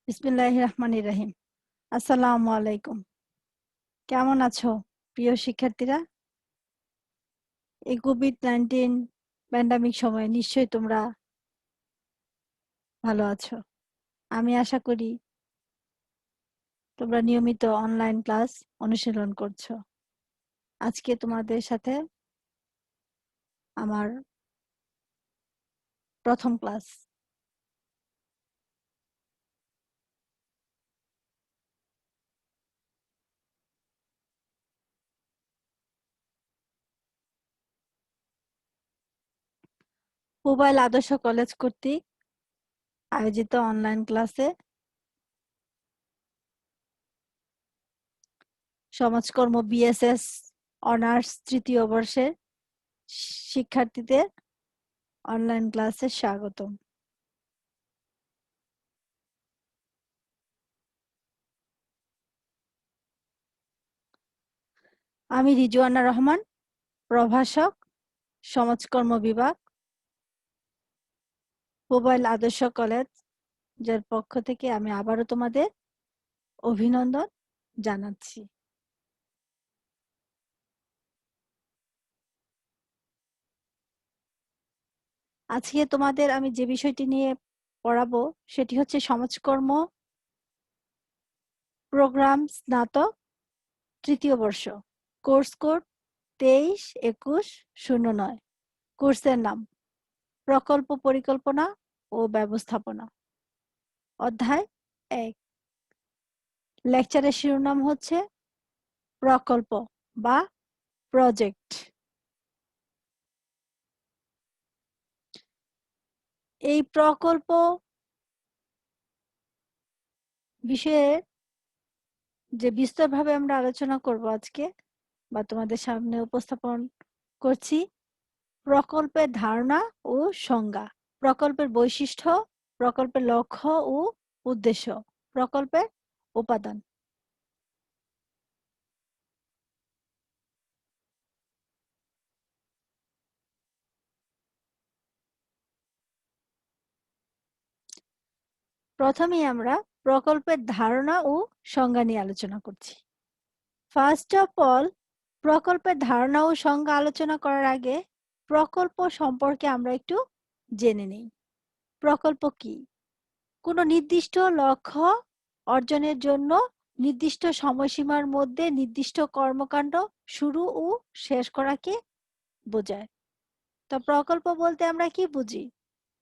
বিসমিল্লাহির রহমানির রহিম। আসসালামু আলাইকুম। কেমন আছো প্রিয় শিক্ষার্থীরা? এই কোভিড-19 প্যান্ডামিক সময়ে নিশ্চয়ই তোমরা ভালো আছো। আমি আশা করি তোমরা নিয়মিত অনলাইন ক্লাস অনুশীলন করছো। আজকে তোমাদের সাথে আমার প্রথম ক্লাস। মোবাইল আদর্শ কলেজ কর্তৃক আয়োজিত অনলাইন ক্লাসে সমাজকর্ম বিএসএস অনার্স তৃতীয় বর্ষের শিক্ষার্থীদের অনলাইন ক্লাসে স্বাগতম। আমি রিজওয়ানা রহমান, প্রভাষক, সমাজকর্ম বিভাগ, মোবাইল আদর্শ কলেজ যার পক্ষ থেকে আমি আবারও তোমাদের অভিনন্দন জানাচ্ছি। আজকে তোমাদের আমি যে বিষয়টি নিয়ে পড়াবো সেটি হচ্ছে সমাজকর্ম প্রোগ্রাম স্নাতক তৃতীয় বর্ষ, কোর্স কোড 23-21-09। কোর্সের নাম প্রকল্প পরিকল্পনা ও ব্যবস্থাপনা। অধ্যায় 1। লেকচারের শিরোনাম হচ্ছে প্রকল্প বা প্রজেক্ট। এই প্রকল্প বিষয়ে যে বিস্তরভাবে আমরা আলোচনা করব আজকে বা তোমাদের সামনে উপস্থাপন করছি, প্রকল্পের ধারণা ও সংজ্ঞা, প্রকল্পের বৈশিষ্ট্য, প্রকল্পের লক্ষ্য ও উদ্দেশ্য, প্রকল্পের উপাদান। প্রথমেই আমরা প্রকল্পের ধারণা ও সংজ্ঞা নিয়ে আলোচনা করছি। ফার্স্ট অফ অল, প্রকল্পের ধারণা ও সংজ্ঞা আলোচনা করার আগে প্রকল্প সম্পর্কে আমরা একটু জেনে নিই। প্রকল্প কি? কোনো নির্দিষ্ট লক্ষ্য অর্জনের জন্য নির্দিষ্ট সময়সীমার মধ্যে নির্দিষ্ট কর্মকাণ্ড শুরু ও শেষ করাকে বোঝায়। তো প্রকল্প বলতে আমরা কি বুঝি?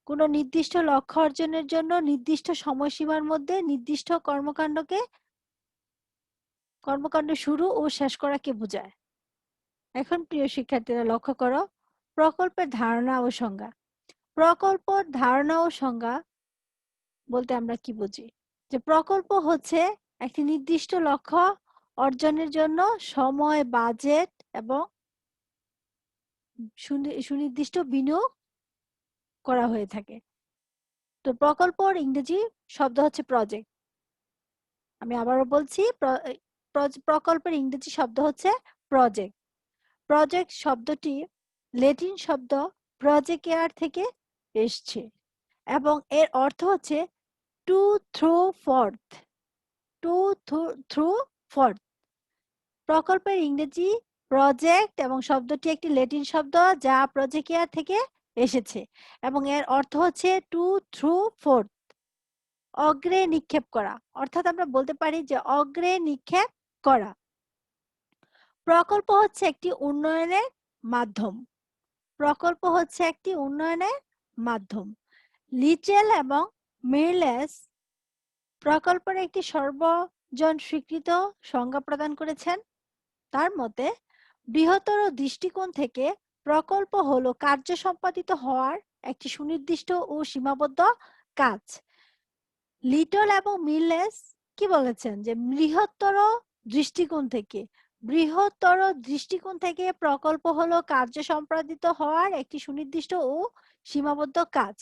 কোনো নির্দিষ্ট লক্ষ্য অর্জনের জন্য নির্দিষ্ট সময়সীমার মধ্যে নির্দিষ্ট কর্মকাণ্ড শুরু ও শেষ করাকে বোঝায়। এখন প্রিয় শিক্ষার্থীরা লক্ষ্য করো, প্রকল্পের ধারণা ও সংজ্ঞা। প্রকল্প ধারণা ও সংজ্ঞা বলতে আমরা কি বুঝি? যে প্রকল্প হচ্ছে একটি নির্দিষ্ট লক্ষ্য অর্জনের জন্য সময়, বাজেট এবং সুনির্দিষ্ট বিনিয়োগ করা হয়ে থাকে। তো প্রকল্পর ইংরেজি শব্দ হচ্ছে প্রজেক্ট। আমি আবারও বলছি, প্রকল্পের ইংরেজি শব্দ হচ্ছে প্রজেক্ট। প্রজেক্ট শব্দটি ল্যাটিন শব্দ প্রজেকেয়ার থেকে এসছে এবং এর অর্থ হচ্ছে to throw forth. To throw forth প্রকল্পের ইংরেজি প্রজেক্ট এবং শব্দটি একটি ল্যাটিন শব্দ যা প্রজেকিয়ার থেকে এসেছে এবং এর অর্থ হচ্ছে টু থ্রু ফোর্থ, অগ্রে নিক্ষেপ করা। অর্থাৎ আমরা বলতে পারি যে অগ্রে নিক্ষেপ করা। প্রকল্প হচ্ছে একটি উন্নয়নের মাধ্যম। প্রকল্প হচ্ছে একটি উন্নয়নের মাধ্যম। লিটেল এবং মিরলেস প্রকল্পের একটি সর্বজন স্বীকৃত সংজ্ঞা প্রদান করেছেন। তার মতে বৃহত্তর দৃষ্টিকোণ থেকে প্রকল্প হলো কার্য সম্পাদিত হওয়ার একটি সুনির্দিষ্ট ও সীমাবদ্ধ কাজ। লিটল এবং মিললেস কি বলেছেন? যে বৃহত্তর দৃষ্টিকোণ থেকে প্রকল্প হলো কার্য সম্পাদিত হওয়ার একটি সুনির্দিষ্ট ও সীমাবদ্ধ কাজ।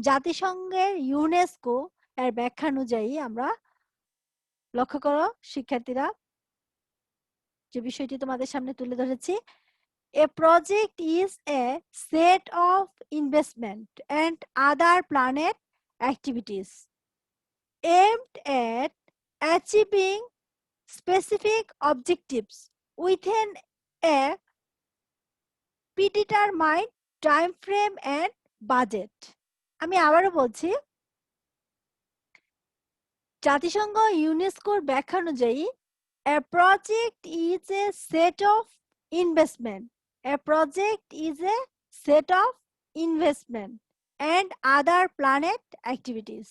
জাতিসংঘের ইউনেস্কো এর ব্যাখ্যা অনুযায়ী আমরা লক্ষ্য করো শিক্ষার্থীরা, যে বিষয়টি তোমাদের সামনে তুলে ধরেছি, a project is a set of investment and other planned activities aimed at achieving specific objectives within a predetermined time frame and budget. আমি আবারও বলছি, জাতিসংঘ ইউনেস্কোর ব্যাখ্যা অনুযায়ী a project is a set of investment. A project is a set of investment and other planned activities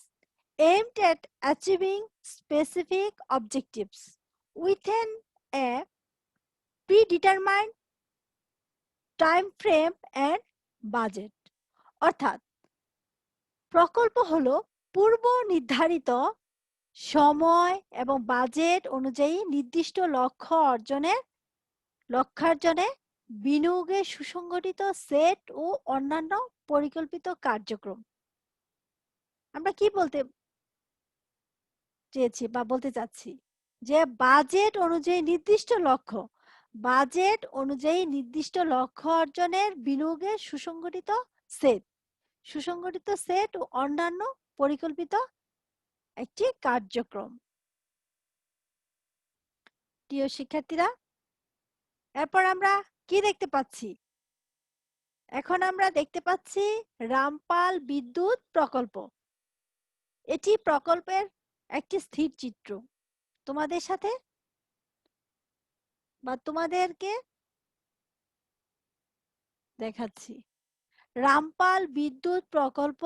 aimed at achieving specific objectives within a predetermined time frame and budget. অর্থাৎ প্রকল্প হলো পূর্ব নির্ধারিত সময় এবং বাজেট অনুযায়ী নির্দিষ্ট লক্ষ্যার্জনে বিনিয়োগের সুসংগঠিত সেট ও অন্যান্য পরিকল্পিত কার্যক্রম। আমরা কি বলতে চেয়েছি বা বলতে চাচ্ছি যে বাজেট অনুযায়ী নির্দিষ্ট লক্ষ্য অর্জনের বিনিয়োগের সুসংগঠিত সেট ও অন্যান্য পরিকল্পিত একটি কার্যক্রম। প্রিয় শিক্ষার্থীরা, এরপর আমরা কি দেখতে পাচ্ছি? এখন আমরা দেখতে পাচ্ছি রামপাল বিদ্যুৎ প্রকল্প। এটি প্রকল্পের একটি স্থির চিত্র তোমাদেরকে দেখাচ্ছি। রামপাল বিদ্যুৎ প্রকল্প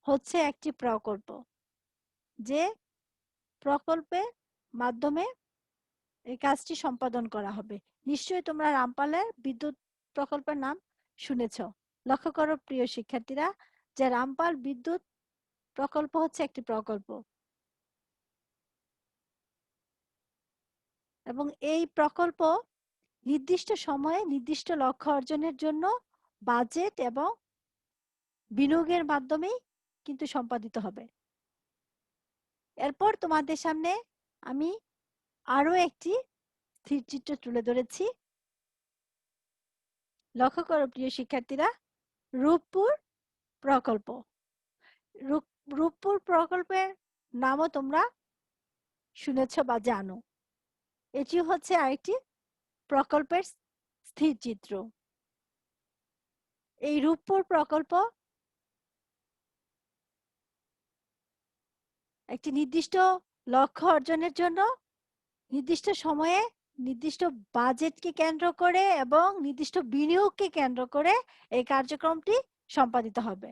হচ্ছে একটি প্রকল্প, যে প্রকল্পের মাধ্যমে এই কাজটি সম্পাদন করা হবে। নিশ্চয়ই তোমরা রামপালের বিদ্যুৎ প্রকল্পের নাম শুনেছ। লক্ষ্য করো প্রিয় শিক্ষার্থীরা, যে রামপাল বিদ্যুৎ প্রকল্প হচ্ছে একটি প্রকল্প এবং এই প্রকল্প নির্দিষ্ট সময়ে নির্দিষ্ট লক্ষ্য অর্জনের জন্য বাজেট এবং বিনিয়োগের মাধ্যমেই কিন্তু সম্পাদিত হবে। এরপর তোমাদের সামনে আমি আরো একটি স্থিরচিত্র তুলে ধরেছি। লক্ষ্য করো প্রিয় শিক্ষার্থীরা, রূপপুর প্রকল্প। রূপপুর প্রকল্পের নামও তোমরা শুনেছ বা জানো। এটি হচ্ছে আরেকটি প্রকল্পের স্থির চিত্র। এই রূপপুর প্রকল্প একটি নির্দিষ্ট লক্ষ্য অর্জনের জন্য নির্দিষ্ট সময়ে নির্দিষ্ট বাজেটকে কেন্দ্র করে এবং নির্দিষ্ট বিনিয়োগকে কেন্দ্র করে এই কার্যক্রমটি সম্পাদিত হবে।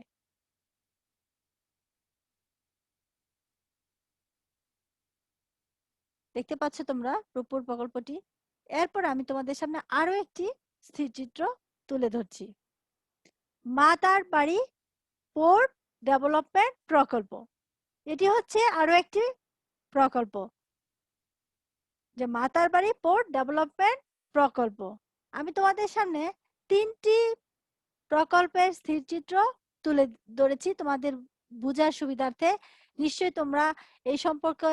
দেখতে পাচ্ছ তোমরা রূপপুর প্রকল্পটি। এরপর আমি তোমাদের সামনে আরো একটি স্থিরচিত্র তুলে ধরছি। মাতারবাড়ি পোর্ট ডেভেলপমেন্ট প্রকল্প। এটি হচ্ছে আরো একটি প্রকল্প, যে মাতারবাড়ি পোর্ট ডেভেলপমেন্ট প্রকল্প। আমি তোমাদের সামনে তিনটি প্রকল্পের স্থিরচিত্র তুলে ধরেছি তোমাদের বোঝার সুবিধার্থে। নিশ্চয়ই তোমরা এই সম্পর্কে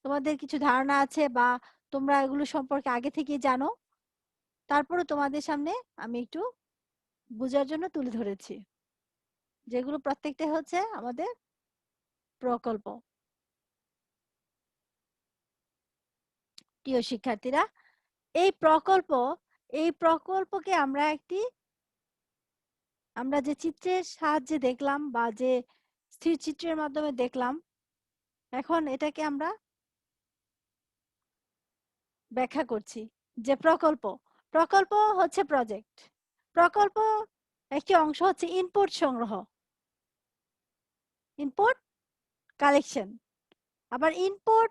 তোমাদের কিছু ধারণা আছে বা তোমরা এগুলো সম্পর্কে আগে থেকেই জানো, তারপরে তোমাদের সামনে আমি একটু বোঝার জন্য তুলে ধরেছি, যেগুলো প্রত্যেকটা হচ্ছে আমাদের প্রকল্প। প্রিয় শিক্ষার্থীরা, এই প্রকল্পকে আমরা যে চিত্রের সাহায্যে দেখলাম বা যে স্থির চিত্রের মাধ্যমে দেখলাম, এখন এটাকে আমরা ব্যাখ্যা করছি। যে প্রকল্প হচ্ছে প্রজেক্ট। প্রকল্প একটি অংশ হচ্ছে ইনপুট সংগ্রহ, ইনপুট কালেকশন। আবার ইনপুট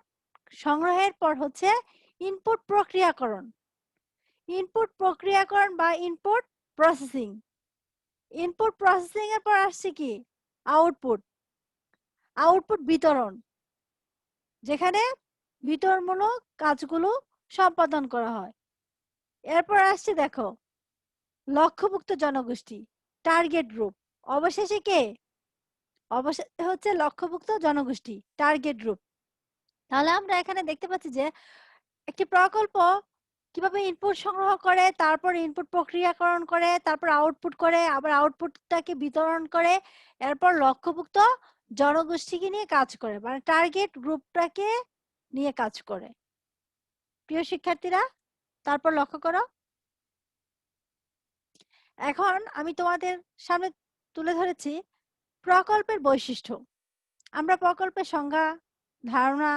সংগ্রহের পর হচ্ছে ইনপুট প্রক্রিয়াকরণ বা ইনপুট প্রসেসিং। ইনপুট প্রসেসিং এর পর আসছে কি আউটপুট বিতরণ, যেখানে বিতরণমূলক কাজগুলো সম্পাদন করা হয়। এরপর আসছে দেখো লক্ষ্যভুক্ত জনগোষ্ঠী, টার্গেট গ্রুপ। অবশেষে হচ্ছে লক্ষ্যভুক্ত জনগোষ্ঠী, টার্গেট গ্রুপ। তাহলে আমরা এখানে দেখতে পাচ্ছি যে একটি প্রকল্প কিভাবে ইনপুট সংগ্রহ করে, তারপর ইনপুট প্রক্রিয়াকরণ করে, তারপর আউটপুট করে, আবার আউটপুটটাকে বিতরণ করে, এরপর লক্ষ্যভুক্ত জনগোষ্ঠীকে নিয়ে কাজ করে, মানে টার্গেট গ্রুপটাকে নিয়ে কাজ করে। প্রিয় শিক্ষার্থীরা, তারপর লক্ষ্য করো, এখন আমি তোমাদের সামনে তুলে ধরেছি প্রকল্পের বৈশিষ্ট্য। আমরা প্রকল্পের সংজ্ঞা, ধারণা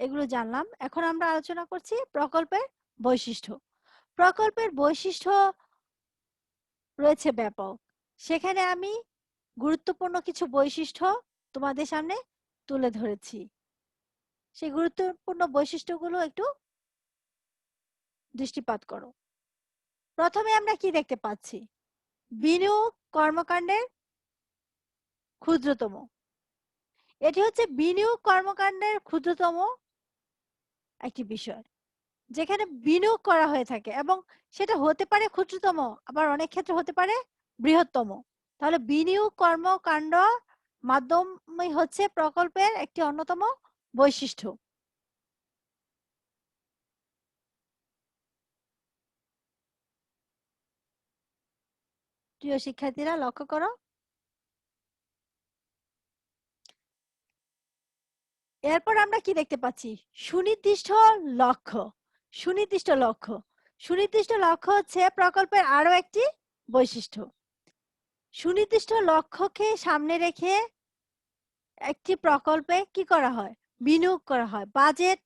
এগুলো জানলাম। এখন আমরা আলোচনা করছি প্রকল্পের বৈশিষ্ট্য। প্রকল্পের বৈশিষ্ট্য রয়েছে ব্যাপক। সেখানে আমি গুরুত্বপূর্ণ কিছু বৈশিষ্ট্য তোমাদের সামনে তুলে ধরেছি। সেই গুরুত্বপূর্ণ বৈশিষ্ট্যগুলো একটু দৃষ্টিপাত করো। প্রথমে আমরা কি দেখতে পাচ্ছি? বিনিয়োগ কর্মকাণ্ডের ক্ষুদ্রতম। এটি হচ্ছে বিনিয়োগ কর্মকাণ্ডের ক্ষুদ্রতম একটি বিষয়, যেখানে বিনিয়োগ করা হয়ে থাকে এবং সেটা হতে পারে ক্ষুদ্রতম, আবার অনেক ক্ষেত্রে হতে পারে বৃহত্তম। তাহলে বিনিয়োগ কর্মকাণ্ড মাধ্যমই হচ্ছে প্রকল্পের একটি অন্যতম বৈশিষ্ট্য। প্রিয় শিক্ষার্থীরা, লক্ষ্য করো, এরপর আমরা কি দেখতে পাচ্ছি? সুনির্দিষ্ট লক্ষ্য। সুনির্দিষ্ট লক্ষ্য, সুনির্দিষ্ট লক্ষ্য হচ্ছে প্রকল্পের আরো একটি বৈশিষ্ট্য। সুনির্দিষ্ট লক্ষ্যকে সামনে রেখে একটি প্রকল্পে কি করা হয়? বিনিয়োগ করা হয়, বাজেট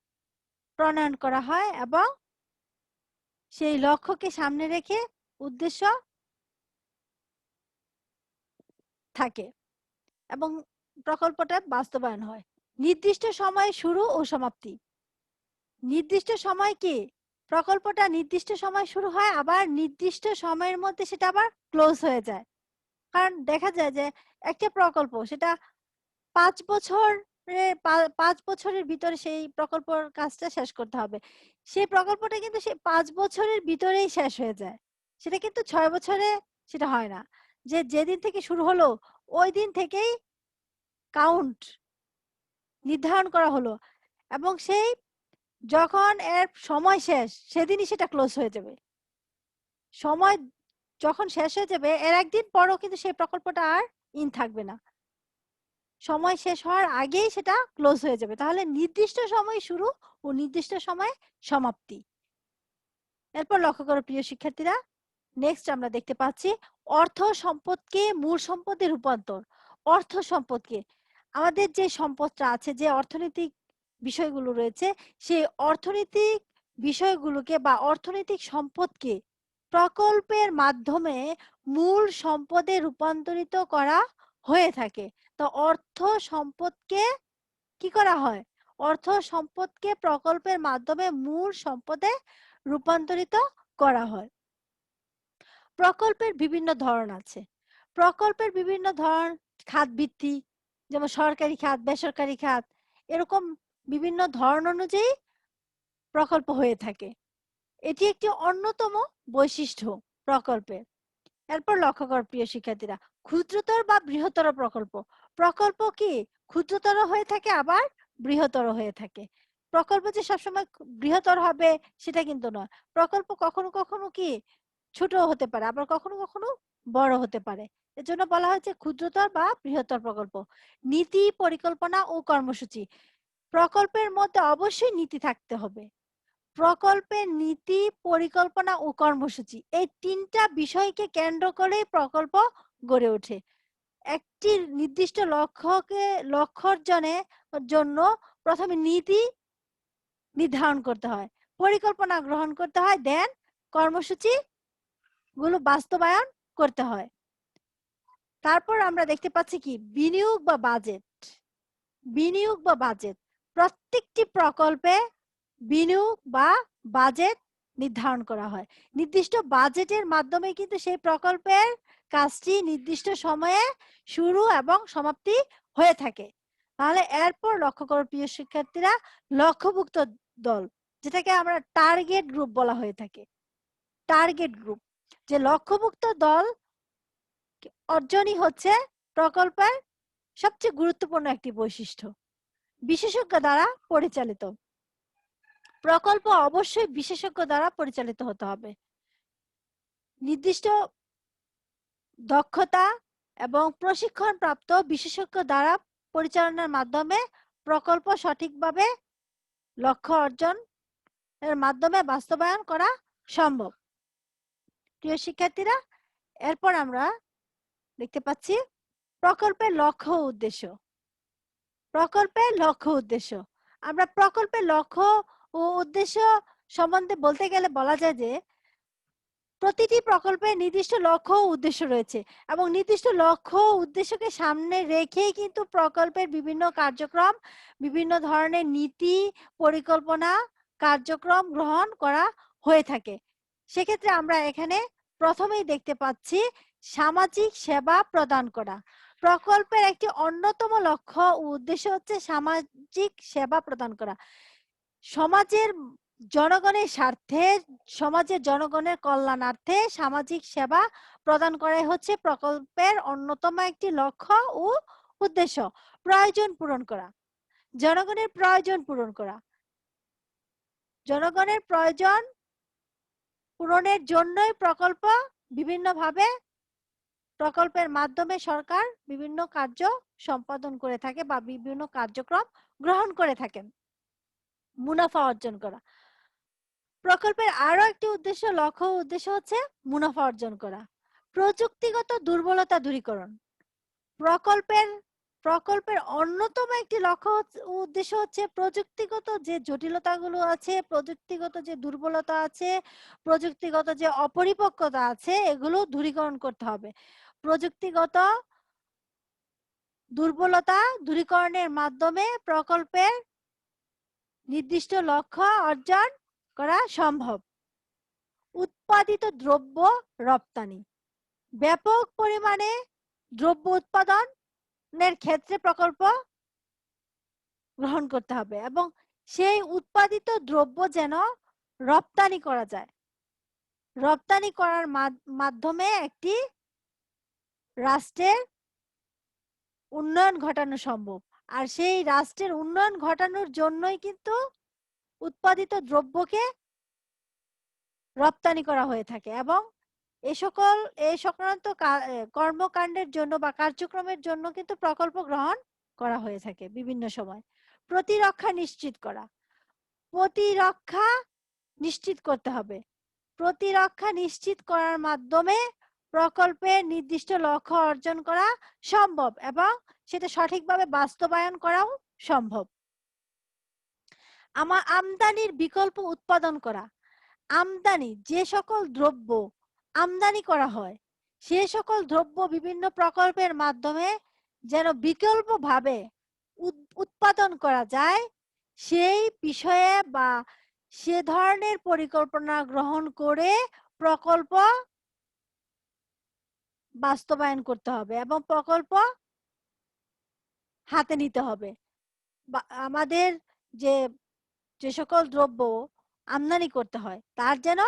প্রণয়ন করা হয় এবং সেই লক্ষ্যকে সামনে রেখে উদ্দেশ্য থাকে এবং প্রকল্পটা বাস্তবায়ন হয়। নির্দিষ্ট সময়ে শুরু ও সমাপ্তি। নির্দিষ্ট সময় কি? প্রকল্পটা নির্দিষ্ট সময় শুরু হয়, আবার নির্দিষ্ট সময়ের মধ্যে সেটা আবার ক্লোজ হয়ে যায়। কারণ দেখা যায় যে একটা প্রকল্প সেটা ৫ বছরের ৫ বছরের ভিতরে সেই প্রকল্পের কাজটা শেষ করতে হবে। সেই প্রকল্পটা কিন্তু সেই ৫ বছরের ভিতরেই শেষ হয়ে যায়। সেটা কিন্তু ৬ বছরে সেটা হয় না। যেদিন থেকে শুরু হলো ওই দিন থেকেই কাউন্ট নির্ধারণ করা হলো এবং সেই যখন এর সময় শেষ সেদিনই সেটা ক্লোজ হয়ে যাবে। সময় যখন শেষ হয়ে যাবে এর একদিন পরও কিন্তু সেই প্রকল্পটা আর ইন থাকবে না। সময় শেষ হওয়ার আগেই সেটা ক্লোজ হয়ে যাবে। তাহলে নির্দিষ্ট সময় শুরু ও নির্দিষ্ট সময় সমাপ্তি। এরপর লক্ষ্য করো প্রিয় শিক্ষার্থীরা, নেক্সট আমরা দেখতে পাচ্ছি অর্থ সম্পদকে মূল সম্পদে রূপান্তর। অর্থ সম্পদকে, আমাদের যে সম্পদটা আছে, যে অর্থনৈতিক বিষয়গুলো রয়েছে, সেই অর্থনৈতিক বিষয়গুলোকে বা অর্থনৈতিক সম্পদকে প্রকল্পের মাধ্যমে মূল সম্পদে রূপান্তরিত করা হয়ে থাকে। তো অর্থ সম্পদকে কি করা হয়? অর্থ সম্পদকে প্রকল্পের মাধ্যমে মূল সম্পদে রূপান্তরিত করা হয়। প্রকল্পের বিভিন্ন ধরন আছে। প্রকল্পের বিভিন্ন ধরন খাত ভিত্তিক, যেমন সরকারি খাত, বেসরকারি খাত, এরকম বিভিন্ন ধরন অনুযায়ী প্রকল্প হয়ে থাকে। এটি একটি অন্যতম বৈশিষ্ট্য প্রকল্পের। এরপর লক্ষ্য কর প্রিয় শিক্ষার্থীরা, ক্ষুদ্রতর বা বৃহত্তর প্রকল্প। প্রকল্প কি ক্ষুদ্রতর হয়ে থাকে, আবার বৃহত্তর হয়ে থাকে। প্রকল্প যে সবসময় বৃহত্তর হবে সেটা কিন্তু নয়। প্রকল্প কখনো কখনো কি ছোট হতে পারে, আবার কখনো কখনো বড় হতে পারে। এজন্য বলা হয়েছে ক্ষুদ্রতর বা বৃহত্তর প্রকল্প। নীতি, পরিকল্পনা ও কর্মসূচি। প্রকল্পের মধ্যে অবশ্যই নীতি থাকতে হবে। প্রকল্পের নীতি, পরিকল্পনা ও কর্মসূচি, এই তিনটা বিষয়কে কেন্দ্র করে প্রকল্প গড়ে ওঠে। একটি নির্দিষ্ট লক্ষ্য অর্জনের জন্য প্রথমে নীতি নির্ধারণ করতে হয়, পরিকল্পনা গ্রহণ করতে হয়, দেন কর্মসূচি গুলো বাস্তবায়ন করতে হয়। তারপর আমরা দেখতে পাচ্ছি কি বিনিয়োগ বা বাজেট। বিনিয়োগ বা বাজেট, প্রত্যেকটি প্রকল্পে বিনিয়োগ বা বাজেট নির্ধারণ করা হয়। নির্দিষ্ট বাজেটের মাধ্যমে কিন্তু সেই প্রকল্পের কাজটি নির্দিষ্ট সময়ে শুরু এবং সমাপ্তি হয়ে থাকে। তাহলে এরপর লক্ষ্য করো প্রিয় শিক্ষার্থীরা, লক্ষ্যভুক্ত দল, যেটাকে আমরা টার্গেট গ্রুপ বলা হয়ে থাকে। টার্গেট গ্রুপ, যে লক্ষ্যভুক্ত দল অর্জনই হচ্ছে প্রকল্পের সবচেয়ে গুরুত্বপূর্ণ একটি বৈশিষ্ট্য। বিশেষজ্ঞ দ্বারা পরিচালিত। প্রকল্প অবশ্যই বিশেষজ্ঞ দ্বারা পরিচালিত হতে হবে। নির্দিষ্ট দক্ষতা এবং প্রশিক্ষণপ্রাপ্ত বিশেষজ্ঞ দ্বারা পরিচালনার মাধ্যমে প্রকল্প সঠিকভাবে লক্ষ্য অর্জন এর মাধ্যমে বাস্তবায়ন করা সম্ভব। প্রিয় শিক্ষার্থীরা, এরপর আমরা দেখতে পাচ্ছি প্রকল্পের লক্ষ্য ও উদ্দেশ্য। প্রকল্পের লক্ষ্য উদ্দেশ্য, আমরা প্রকল্পের লক্ষ্য ও উদ্দেশ্য সম্বন্ধে বলতে গেলে বলা যায় যে প্রতিটি প্রকল্পের নির্দিষ্ট লক্ষ্য ও উদ্দেশ্য রয়েছে এবং নির্দিষ্ট লক্ষ্য ও উদ্দেশ্যকে সামনে রেখেই কিন্তু প্রকল্পের বিভিন্ন কার্যক্রম, বিভিন্ন ধরনের নীতি, পরিকল্পনা, কার্যক্রম গ্রহণ করা হয়ে থাকে। সেক্ষেত্রে আমরা এখানে প্রথমেই দেখতে পাচ্ছি সামাজিক সেবা প্রদান করা। প্রকল্পের একটি অন্যতম লক্ষ্য ও উদ্দেশ্য হচ্ছে সামাজিক সেবা প্রদান করা। সমাজের জনগণের স্বার্থে, সমাজের জনগণের কল্যাণার্থে সামাজিক সেবা প্রদান করাই হচ্ছে প্রকল্পের অন্যতম একটি লক্ষ্য ও উদ্দেশ্য। প্রয়োজন পূরণ করা, জনগণের প্রয়োজন পূরণ করা। জনগণের প্রয়োজন পূরণের জন্যই প্রকল্প বিভিন্নভাবে প্রকল্পের মাধ্যমে সরকার বিভিন্ন কার্য সম্পাদন করে থাকে বা বিভিন্ন কার্যক্রম গ্রহণ করে থাকেন। মুনাফা অর্জন করা, প্রকল্পের আরো একটি উদ্দেশ্য, লক্ষ্য উদ্দেশ্য হচ্ছে মুনাফা অর্জন করা। প্রযুক্তিগত দুর্বলতা দূরীকরণ, প্রকল্পের অন্যতম একটি লক্ষ্য উদ্দেশ্য হচ্ছে প্রযুক্তিগত যে জটিলতাগুলো আছে, প্রযুক্তিগত যে দুর্বলতা আছে, প্রযুক্তিগত যে অপরিপক্কতা আছে, এগুলো দূরীকরণ করতে হবে। প্রযুক্তিগত দুর্বলতা দূরীকরণের মাধ্যমে প্রকল্পের নির্দিষ্ট লক্ষ্য অর্জন করা সম্ভব। উৎপাদিত দ্রব্য রপ্তানি, ব্যাপক পরিমাণে দ্রব্য উৎপাদনের ক্ষেত্রে প্রকল্প গ্রহণ করতে হবে এবং সেই উৎপাদিত দ্রব্য যেন রপ্তানি করা যায়। রপ্তানি করার মাধ্যমে একটি রাষ্ট্রের উন্নয়ন ঘটানো সম্ভব। আর সেই রাষ্ট্রের উন্নয়ন ঘটানোর জন্যই কিন্তু উৎপাদিত দ্রব্যকে রপ্তানি করা হয়ে থাকে এবং এই সংক্রান্ত কর্মকাণ্ডের জন্য বা কার্যক্রমের জন্য কিন্তু প্রকল্প গ্রহণ করা হয়ে থাকে বিভিন্ন সময়। প্রতিরক্ষা নিশ্চিত করা, প্রতিরক্ষা নিশ্চিত করতে হবে। প্রতিরক্ষা নিশ্চিত করার মাধ্যমে প্রকল্পের নির্দিষ্ট লক্ষ্য অর্জন করা সম্ভব এবং সেটা সঠিকভাবে বাস্তবায়ন করাও সম্ভব। আমদানির বিকল্প উৎপাদন করা, আমদানি যে সকল দ্রব্য আমদানি করা হয় সে সকল দ্রব্য বিভিন্ন প্রকল্পের মাধ্যমে যেন বিকল্পভাবে উৎপাদন করা যায় সেই বিষয়ে বা সে ধরনের পরিকল্পনা গ্রহণ করে প্রকল্প বাস্তবায়ন করতে হবে এবং প্রকল্প হাতে নিতে হবে। আমাদের যে সকল দ্রব্য আমদানি করতে হয় তার যেন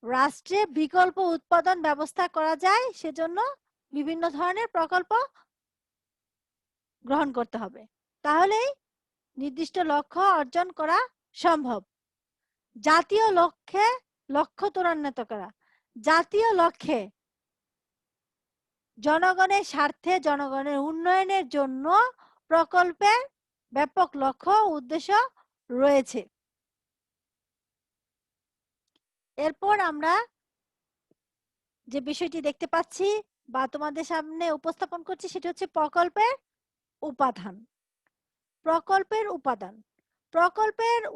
রাষ্ট্রে বিকল্প উৎপাদন ব্যবস্থা করা যায়, সেজন্য বিভিন্ন ধরনের প্রকল্প গ্রহণ করতে হবে। তাহলেই নির্দিষ্ট লক্ষ্য অর্জন করা সম্ভব। জাতীয় লক্ষ্য ত্বরান্বিত করা, জাতীয় লক্ষ্যে জনগণের স্বার্থে জনগণের উন্নয়নের জন্য প্রকল্পের ব্যাপক লক্ষ্য উদ্দেশ্য রয়েছে। এরপর আমরা যে বিষয়টি দেখতে পাচ্ছি বা তোমাদের সামনে উপস্থাপন করছি সেটা হচ্ছে প্রকল্পের উপাদান। প্রকল্পের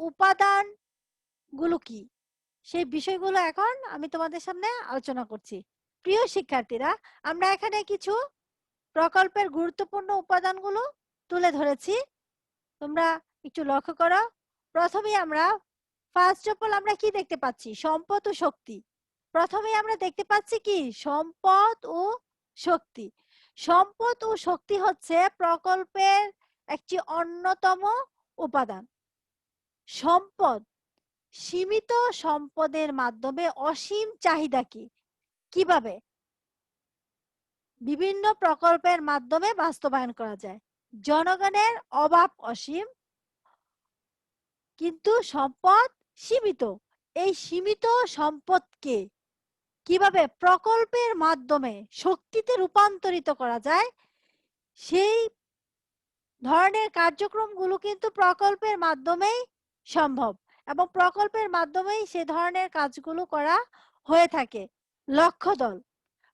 উপাদান গুলো কি সেই বিষয়গুলো এখন আমি তোমাদের সামনে আলোচনা করছি। প্রিয় শিক্ষার্থীরা, আমরা এখানে কিছু প্রকল্পের গুরুত্বপূর্ণ উপাদানগুলো তুলে ধরেছি, তোমরা একটু লক্ষ্য করো। প্রথমেই আমরা ফার্স্ট অফ অল আমরা কি দেখতে পাচ্ছি? সম্পদ ও শক্তি। প্রথমেই আমরা দেখতে পাচ্ছি কি? সম্পদ ও শক্তি। সম্পদ ও শক্তি হচ্ছে প্রকল্পের একটি অন্যতম উপাদান। সম্পদ, সীমিত সম্পদের মাধ্যমে অসীম চাহিদা কিভাবে বিভিন্ন প্রকল্পের মাধ্যমে বাস্তবায়ন করা যায়। জনগণের অভাব অসীম, কিন্তু সম্পদ সীমিত। এই সীমিত সম্পদকে কিভাবে প্রকল্পের মাধ্যমে শক্তিতে রূপান্তরিত করা যায়, সেই ধরনের কার্যক্রমগুলো কিন্তু প্রকল্পের মাধ্যমেই সম্ভব, এবং প্রকল্পের মাধ্যমেই সে ধরনের কাজগুলো করা হয়ে থাকে। লক্ষ্য দল,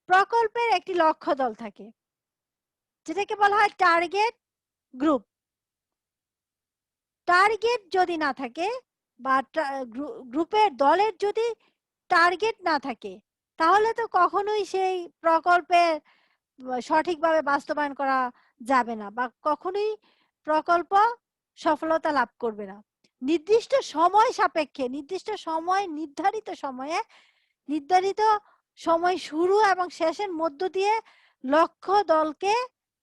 প্রকল্পের একটি লক্ষ্য দল থাকে, যেটাকে বলা হয় টার্গেট গ্রুপ। টার্গেট যদি না থাকে বা গ্রুপের দলের যদি টার্গেট না থাকে, তাহলে তো কখনোই সেই প্রকল্পের সঠিকভাবে বাস্তবায়ন করা যাবে না, বা কখনোই প্রকল্প সফলতা লাভ করবে না। নির্দিষ্ট সময় সাপেক্ষে, নির্দিষ্ট সময়, নির্ধারিত সময় শুরু এবং শেষের মধ্য দিয়ে লক্ষ্য দলকে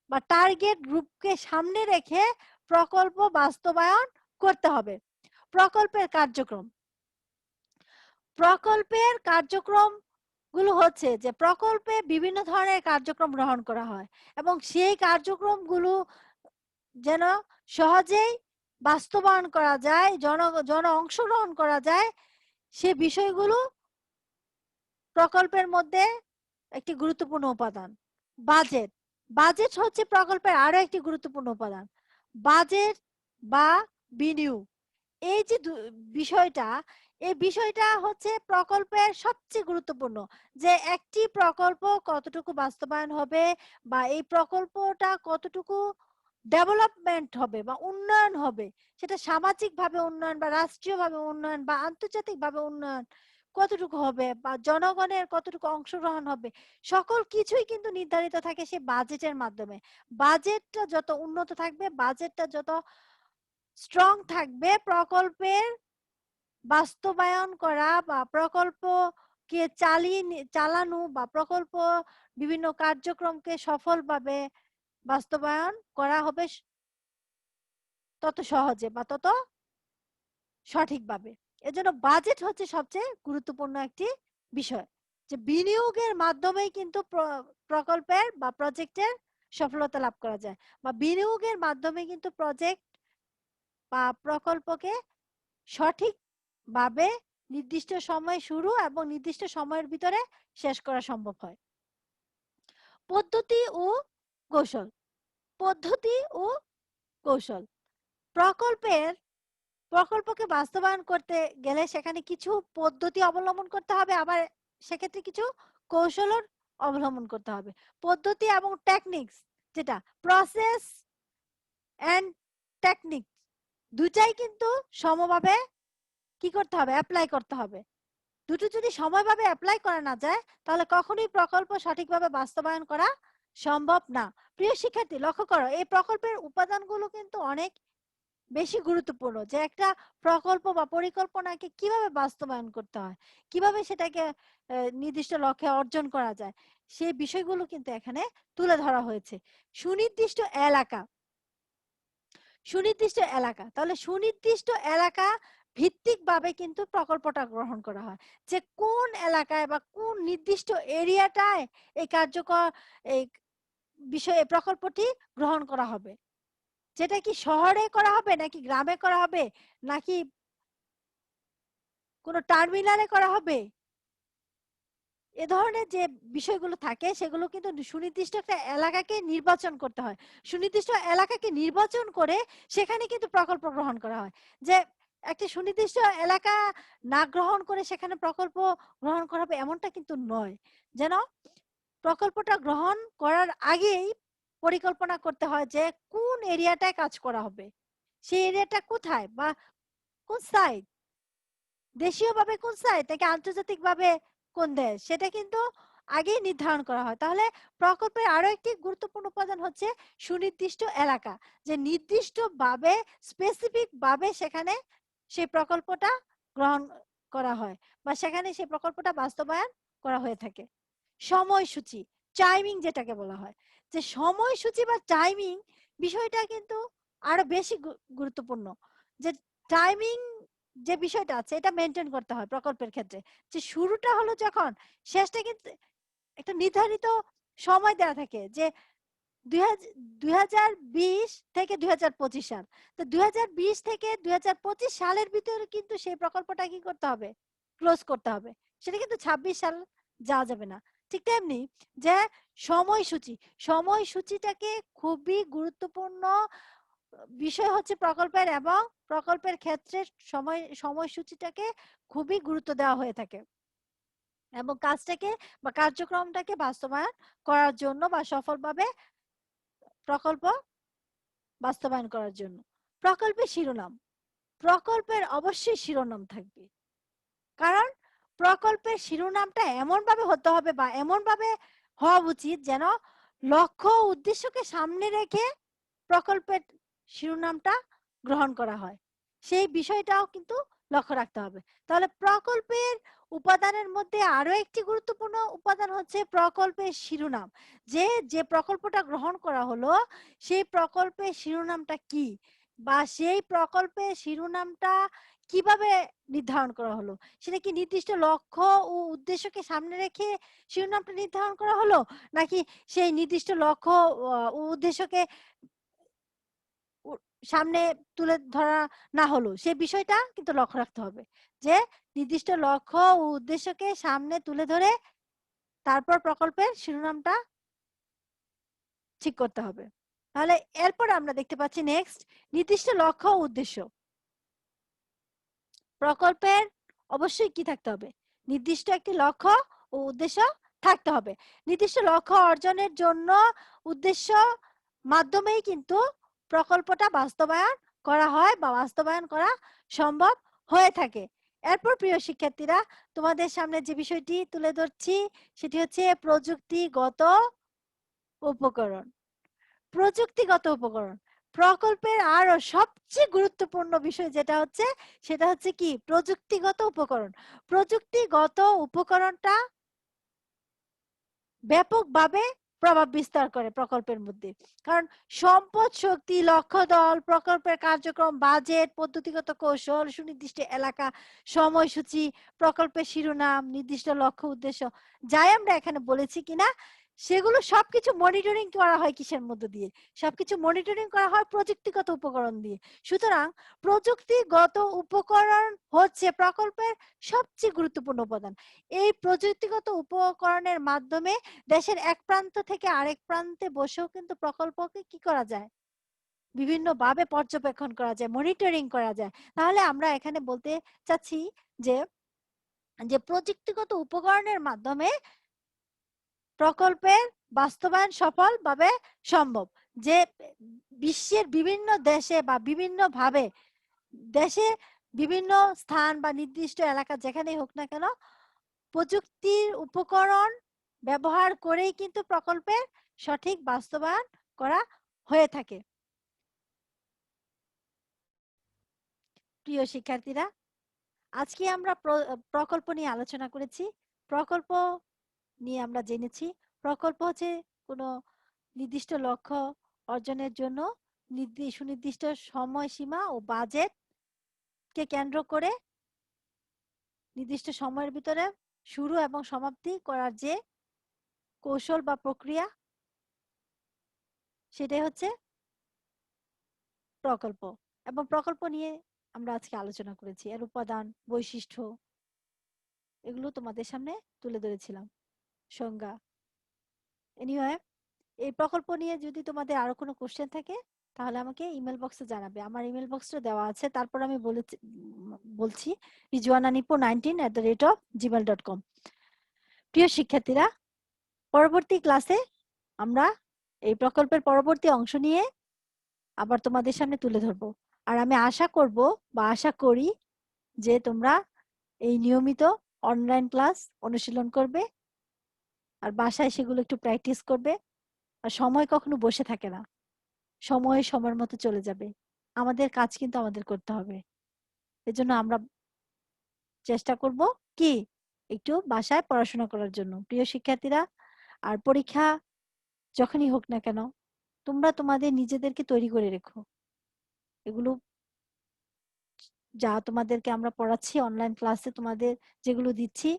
বা টার্গেট গ্রুপকে সামনে রেখে প্রকল্প বাস্তবায়ন করতে হবে। প্রকল্পের কার্যক্রম, প্রকল্পের কার্যক্রম গুলো হচ্ছে যে প্রকল্পে বিভিন্ন ধরনের কার্যক্রম গ্রহণ করা হয়, এবং সেই কার্যক্রমগুলো যেন সহজেই বাস্তবায়ন করা যায়, জন অংশগ্রহণ করা যায়, সে বিষয়গুলো প্রকল্পের মধ্যে একটি গুরুত্বপূর্ণ উপাদান। বাজেট, বাজেট হচ্ছে প্রকল্পের আরো একটি গুরুত্বপূর্ণ উপাদান। বাজেট বা বিনিয়োগ, এই যে বিষয়টা, এই বিষয়টা হচ্ছে প্রকল্পের সবচেয়ে গুরুত্বপূর্ণ, যে একটি প্রকল্প কতটুকু বাস্তবায়ন হবে, বা এই প্রকল্পটা কতটুকু ডেভেলপমেন্ট হবে বা উন্নয়ন হবে, সেটা সামাজিক ভাবে উন্নয়ন বা রাষ্ট্রীয় ভাবে উন্নয়ন বা আন্তর্জাতিক ভাবে উন্নয়ন কতটুকু হবে, বা জনগণের কতটুকু অংশগ্রহণ হবে, সকল কিছুই কিন্তু নির্ধারিত থাকে সেই বাজেটের মাধ্যমে। বাজেটটা যত উন্নত থাকবে, বাজেটটা যত স্ট্রং থাকবে, প্রকল্পের বাস্তবায়ন করা বা প্রকল্পকে চালানো বা প্রকল্প বিভিন্ন কার্যক্রমকে সফলভাবে বাস্তবায়ন করা হবে তত সহজে বা তত সঠিকভাবে। এজন্য বাজেট হচ্ছে সবচেয়ে গুরুত্বপূর্ণ একটি বিষয়, যে বিনিয়োগের মাধ্যমেই কিন্তু প্রকল্পের বা প্রজেক্টের সফলতা লাভ করা যায়, বা বিনিয়োগের মাধ্যমে কিন্তু প্রজেক্ট বা প্রকল্পকে সঠিকভাবে নির্দিষ্ট সময় শুরু এবং নির্দিষ্ট সময়ের ভিতরে শেষ করা সম্ভব হয়। পদ্ধতি ও কৌশল, পদ্ধতি ও কৌশল, প্রকল্পকে বাস্তবায়ন করতে গেলে সেখানে কিছু পদ্ধতি অবলম্বন করতে হবে, আবার সেক্ষেত্রে কিছু কৌশলও অবলম্বন করতে হবে। পদ্ধতি এবং টেকনিক্স, যেটা প্রসেস এন্ড টেকনিক, দুটাই কিন্তু সমভাবে কি করতে হবে, অ্যাপ্লাই করতে হবে। দুটো যদি সময়ভাবে অ্যাপ্লাই করা না যায়, তাহলে কখনোই প্রকল্প সঠিকভাবে বাস্তবায়ন করা সম্ভব না। প্রিয় শিক্ষার্থী, লক্ষ্য করো, এই প্রকল্পের উপাদানগুলো কিন্তু অনেক বেশি গুরুত্বপূর্ণ, যে একটা প্রকল্প বা পরিকল্পনাকে কিভাবে বাস্তবায়ন করতে হয়, কিভাবে সেটাকে নির্দিষ্ট লক্ষ্যে অর্জন করা যায়, সেই বিষয়গুলো কিন্তু এখানে তুলে ধরা হয়েছে। সুনির্দিষ্ট এলাকা, সুনির্দিষ্ট এলাকা, তাহলে সুনির্দিষ্ট এলাকা ভিত্তিক ভাবে কিন্তু প্রকল্পটা গ্রহণ করা হয়, যে কোন এলাকায় বা কোন নির্দিষ্ট এরিয়াটায় এই কার্যকর এই বিষয়ে প্রকল্পটি গ্রহণ করা হবে। যেটা কি শহরে করা হবে, নাকি গ্রামে করা হবে, নাকি কোনো টার্মিনালে করা হবে, এ ধরনের যে বিষয়গুলো থাকে সেগুলো কিন্তু সুনির্দিষ্ট একটা এলাকাকে নির্বাচন করতে হয়। সুনির্দিষ্ট এলাকাকে নির্বাচন করে সেখানে কিন্তু প্রকল্প গ্রহণ করা হয়। যে একটা সুনির্দিষ্ট এলাকা না গ্রহণ করে সেখানে প্রকল্প গ্রহণ করা হবে এমনটা কিন্তু নয়। যেন প্রকল্পটা গ্রহণ করার আগেই পরিকল্পনা করতে হয় যে কোন এরিয়াটায় কাজ করা হবে, সেই এরিয়াটা কোথায় বা কোন সাইড, দেশীয়ভাবে কোন সাইড নাকি আন্তর্জাতিকভাবে কোন দেশ, সেটা কিন্তু আগেই নির্ধারণ করা হয়। তাহলে প্রকল্পের আরো একটি গুরুত্বপূর্ণ উপাদান হচ্ছে সুনির্দিষ্ট এলাকা, যে নির্দিষ্টভাবে স্পেসিফিক ভাবে সেখানে সেই প্রকল্পটা গ্রহণ করা হয় বা সেখানে সেই প্রকল্পটা বাস্তবায়ন করা হয়ে থাকে। সময়সূচি, টাইমিং যেটাকে বলা হয়, যে সময়সূচি বা টাইমিং বিষয়টা কিন্তু আরো বেশি গুরুত্বপূর্ণ। যে টাইমিং যে বিষয়টা আছে এটা মেনটেন করতে হয় প্রকল্পের ক্ষেত্রে, যে শুরুটা হলো যখন, শেষটা কিন্তু একটা নির্ধারিত সময় দেওয়া থাকে, যে 2020 থেকে 2025 সাল। তো 2020 থেকে 2025 সালের ভিতরে কিন্তু সেই প্রকল্পটা কি করতে হবে, ক্লোজ করতে হবে। সেটা কিন্তু 26 সাল যাওয়া যাবে না। ঠিক তেমনি যে সময়সূচি, সময়সূচিটাকে খুবই গুরুত্বপূর্ণ বিষয় হচ্ছে প্রকল্পের, এবং প্রকল্পের ক্ষেত্রে সময়সূচিটাকে খুবই গুরুত্ব দেওয়া হয়ে থাকে, এবং কাজটাকে বা কার্যক্রমটাকে বাস্তবায়ন করার জন্য বা সফলভাবে প্রকল্প বাস্তবায়ন করার জন্য। প্রকল্পের শিরোনাম, প্রকল্পের অবশ্যই শিরোনাম থাকবে, কারণ প্রকল্পের শিরোনামটা এমন ভাবে হতে হবে বা এমন ভাবে হওয়া উচিত যেন লক্ষ্য উদ্দেশ্যকে সামনে রেখে প্রকল্পের শিরোনামটা গ্রহণ করা হয়, সেই বিষয়টাও কিন্তু লক্ষ্য রাখতে হবে। তাহলে প্রকল্পের উপাদানের মধ্যে আরো একটি গুরুত্বপূর্ণ উপাদান হচ্ছে প্রকল্পের শিরোনাম। যে প্রকল্পটা গ্রহণ করা হলো সেই প্রকল্পের শিরোনামটা কি, বা সেই প্রকল্পের শিরোনামটা কিভাবে নির্ধারণ করা হলো, সেটা কি নির্দিষ্ট লক্ষ্য ও উদ্দেশ্যকে সামনে রেখে শিরোনামটা নির্ধারণ করা হলো, নাকি সেই নির্দিষ্ট লক্ষ্য ও উদ্দেশ্যকে সামনে তুলে ধরা না হলো, সেই বিষয়টা কিন্তু লক্ষ্য রাখতে হবে। যে নির্দিষ্ট লক্ষ্য ও উদ্দেশ্যকে সামনে তুলে ধরে তারপর প্রকল্পের শিরোনামটা ঠিক করতে হবে। তাহলে এরপর আমরা দেখতে পাচ্ছি নেক্সট, নির্দিষ্ট লক্ষ্য ও উদ্দেশ্য। প্রকল্পের অবশ্যই কি থাকতে হবে, নির্দিষ্ট একটি লক্ষ্য ও উদ্দেশ্য থাকতে হবে। নির্দিষ্ট লক্ষ্য অর্জনের জন্য উদ্দেশ্য মাধ্যমেই কিন্তু প্রকল্পটা বাস্তবায়ন করা হয় বা বাস্তবায়ন করা সম্ভব হয়ে থাকে। এরপর প্রিয় শিক্ষার্থীরা, তোমাদের সামনে যে বিষয়টি তুলে ধরছি সেটি হচ্ছে প্রযুক্তিগত উপকরণ। প্রযুক্তিগত উপকরণ প্রকল্পের আরো সবচেয়ে গুরুত্বপূর্ণ বিষয় যেটা হচ্ছে সেটা হচ্ছে কি, প্রযুক্তিগত উপকরণ। প্রযুক্তিগত উপকরণটা ব্যাপকভাবে প্রভাব বিস্তার করে প্রকল্পের মধ্যে, কারণ সম্পদ, শক্তি, লক্ষ্য দল, প্রকল্পের কার্যক্রম, বাজেট, পদ্ধতিগত কৌশল, সুনির্দিষ্ট এলাকা, সময়সূচি, প্রকল্পের শিরোনাম, নির্দিষ্ট লক্ষ্য উদ্দেশ্য, যাই আমরা এখানে বলেছি কিনা সেগুলো সবকিছু মনিটরিং করা হয় কিসের মধ্য দিয়ে, সবকিছু মনিটরিং করা হয় প্রযুক্তিগত উপকরণ দিয়ে। সুতরাং প্রযুক্তিগত উপকরণ হচ্ছে প্রকল্পের সবচেয়ে গুরুত্বপূর্ণ উপাদান। এই প্রযুক্তিগত উপকরণের মাধ্যমে দেশের এক প্রান্ত থেকে আরেক প্রান্তে বসেও কিন্তু প্রকল্পকে কি করা যায়, বিভিন্ন ভাবে পর্যবেক্ষণ করা যায়, মনিটরিং করা যায়। তাহলে আমরা এখানে বলতে চাচ্ছি যে যে প্রযুক্তিগত উপকরণের মাধ্যমে প্রকল্পের বাস্তবায়ন সফলভাবে সম্ভব। যে বিশ্বের বিভিন্ন দেশে বা বিভিন্ন ভাবে দেশে বিভিন্ন স্থান বা নির্দিষ্ট এলাকা যেখানেই হোক না কেন প্রযুক্তির উপকরণ ব্যবহার করেই কিন্তু প্রকল্পের সঠিক বাস্তবায়ন করা হয়ে থাকে। প্রিয় শিক্ষার্থীরা, আজকে আমরা প্রকল্প নিয়ে আলোচনা করেছি। প্রকল্প নিয়ে আমরা জেনেছি প্রকল্প হচ্ছে কোনো নির্দিষ্ট লক্ষ্য অর্জনের জন্য সুনির্দিষ্ট সময়সীমা ও বাজেট কে কেন্দ্র করে নির্দিষ্ট সময়ের ভিতরে শুরু এবং সমাপ্তি করার যে কৌশল বা প্রক্রিয়া, সেটাই হচ্ছে প্রকল্প। এবং প্রকল্প নিয়ে আমরা আজকে আলোচনা করেছি, এর উপাদান, বৈশিষ্ট্য, এগুলো তোমাদের সামনে তুলে ধরেছিলাম, সংজ্ঞা। এনিওয়ে, এই প্রকল্প নিয়ে যদি তোমাদের আরো কোনো কোশ্চেন থাকে তাহলে আমাকে ইমেল বক্সে জানাবে। আমার ইমেল বক্সটা দেওয়া আছে, তারপর আমি বলছি rizwananipo19@gmail.com। প্রিয় শিক্ষার্থীরা, পরবর্তী ক্লাসে আমরা এই প্রকল্পের পরবর্তী অংশ নিয়ে আবার তোমাদের সামনে তুলে ধরবো। আর আমি আশা করব বা আশা করি যে তোমরা এই নিয়মিত অনলাইন ক্লাস অনুশীলন করবে আর বাসায় সেগুলো একটু প্র্যাকটিস করবে। আর সময় কখনো বসে থাকে না, সময় সময়ের মতো চলে যাবে। আমাদের কাজ কিন্তু আমাদের করতে হবে। এজন্য আমরা চেষ্টা করব কি একটু বাসায় পড়াশোনা করার জন্য। প্রিয় শিক্ষার্থীরা, আর পরীক্ষা যখনই হোক না কেন তোমরা তোমাদের নিজেদেরকে তৈরি করে রেখো। এগুলো যা তোমাদেরকে আমরা পড়াচ্ছি অনলাইন ক্লাসে, তোমাদের যেগুলো দিচ্ছি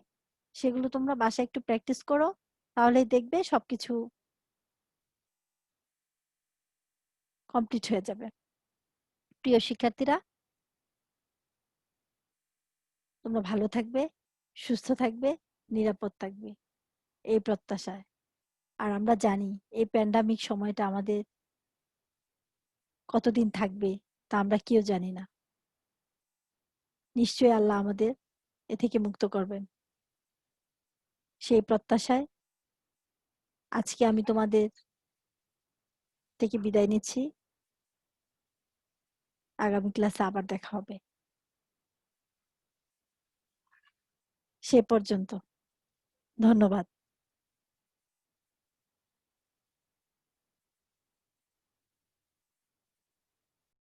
সেগুলো তোমরা বাসায় একটু প্র্যাকটিস করো, তাহলেই দেখবে সবকিছু কমপ্লিট হয়ে যাবে। প্রিয় শিক্ষার্থীরা, তোমরা ভালো থাকবে, সুস্থ থাকবে, নিরাপদ থাকবে, এই প্রত্যাশায়। আর আমরা জানি এই প্যান্ডামিক সময়টা আমাদের কতদিন থাকবে তা আমরা কেউ জানি না। নিশ্চয়ই আল্লাহ আমাদের এ থেকে মুক্ত করবেন, সেই প্রত্যাশায় আজকে আমি তোমাদের থেকে বিদায় নিচ্ছি। আগামী ক্লাসে আবার দেখা হবে। সে পর্যন্ত ধন্যবাদ।